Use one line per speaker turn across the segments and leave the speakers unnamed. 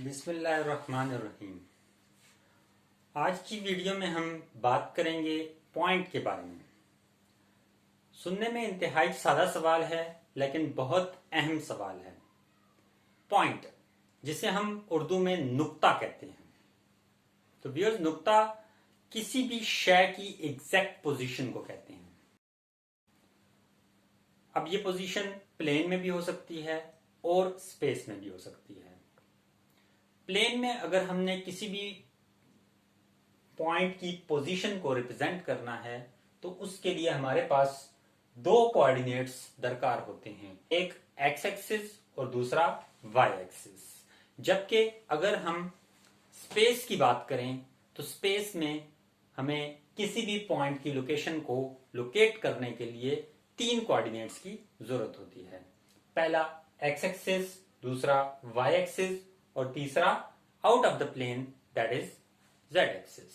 बिस्मिल्लाहिर्रहमानिर्रहीम। आज की वीडियो में हम बात करेंगे पॉइंट के बारे में। सुनने में इंतहाई सादा सवाल है लेकिन बहुत अहम सवाल है। पॉइंट, जिसे हम उर्दू में नुक्ता कहते हैं। तो व्यूअर्स, नुक्ता किसी भी शय की एग्जैक्ट पोजीशन को कहते हैं। अब ये पोजीशन प्लेन में भी हो सकती है और स्पेस में भी हो सकती है। प्लेन में अगर हमने किसी भी पॉइंट की पोजीशन को रिप्रेजेंट करना है तो उसके लिए हमारे पास दो कोऑर्डिनेट्स दरकार होते हैं, एक एक्स एक्सिस और दूसरा वाई एक्सिस। जबकि अगर हम स्पेस की बात करें तो स्पेस में हमें किसी भी पॉइंट की लोकेशन को लोकेट करने के लिए तीन कोऑर्डिनेट्स की जरूरत होती है। पहला एक्स एक्सिस, दूसरा वाई एक्सिस और तीसरा out of the plane, that is Z axis.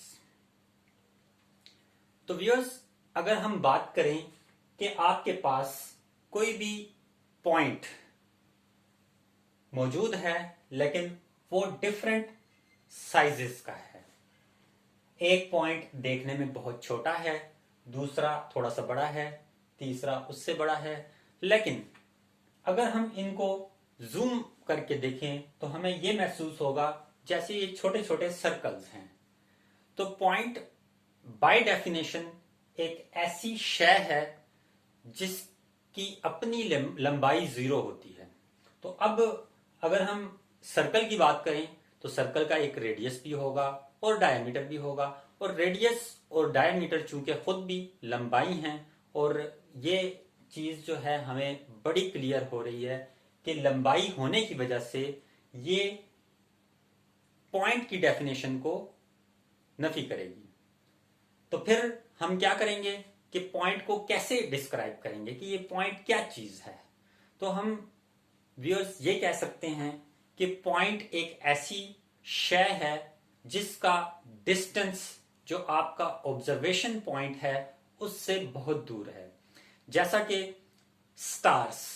तो व्यूअर्स, अगर हम बात करें कि आपके पास कोई भी पॉइंट मौजूद है लेकिन वो डिफरेंट साइजेस का है। एक पॉइंट देखने में बहुत छोटा है, दूसरा थोड़ा सा बड़ा है, तीसरा उससे बड़ा है, लेकिन अगर हम इनको जूम करके देखें तो हमें यह महसूस होगा जैसे ये छोटे छोटे सर्कल्स हैं। तो पॉइंट बाय डेफिनेशन एक ऐसी शय है जिसकी अपनी लंबाई जीरो होती है। तो अब अगर हम सर्कल की बात करें तो सर्कल का एक रेडियस भी होगा और डायमीटर भी होगा, और रेडियस और डायमीटर चूंकि खुद भी लंबाई हैं, और ये चीज जो है हमें बड़ी क्लियर हो रही है कि लंबाई होने की वजह से ये पॉइंट की डेफिनेशन को नफी करेगी। तो फिर हम क्या करेंगे कि पॉइंट को कैसे डिस्क्राइब करेंगे कि ये पॉइंट क्या चीज है। तो हम व्यूअर्स ये कह सकते हैं कि पॉइंट एक ऐसी शय है जिसका डिस्टेंस जो आपका ऑब्जर्वेशन पॉइंट है उससे बहुत दूर है। जैसा कि स्टार्स,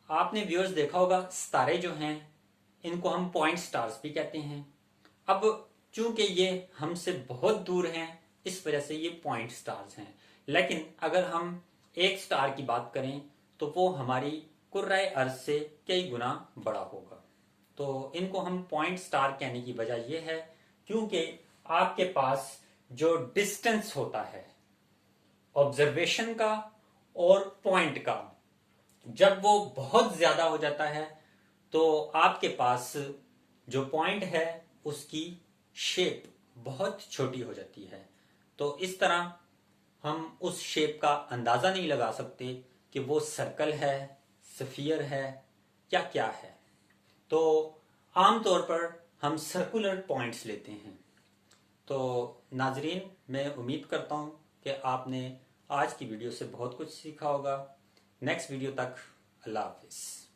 आपने व्यूअर्स देखा होगा, सितारे जो हैं इनको हम पॉइंट स्टार्स भी कहते हैं। अब चूंकि ये हमसे बहुत दूर हैं इस वजह से ये पॉइंट स्टार्स हैं, लेकिन अगर हम एक स्टार की बात करें तो वो हमारी कुर्राए अर्ज से कई गुना बड़ा होगा। तो इनको हम पॉइंट स्टार कहने की वजह यह है क्योंकि आपके पास जो डिस्टेंस होता है ऑब्जर्वेशन का और पॉइंट का, जब वो बहुत ज्यादा हो जाता है तो आपके पास जो पॉइंट है उसकी शेप बहुत छोटी हो जाती है। तो इस तरह हम उस शेप का अंदाजा नहीं लगा सकते कि वो सर्कल है, स्फीयर है या क्या है। तो आमतौर पर हम सर्कुलर पॉइंट्स लेते हैं। तो नाजरीन, मैं उम्मीद करता हूं कि आपने आज की वीडियो से बहुत कुछ सीखा होगा। नेक्स्ट वीडियो तक अल्लाह हाफिज।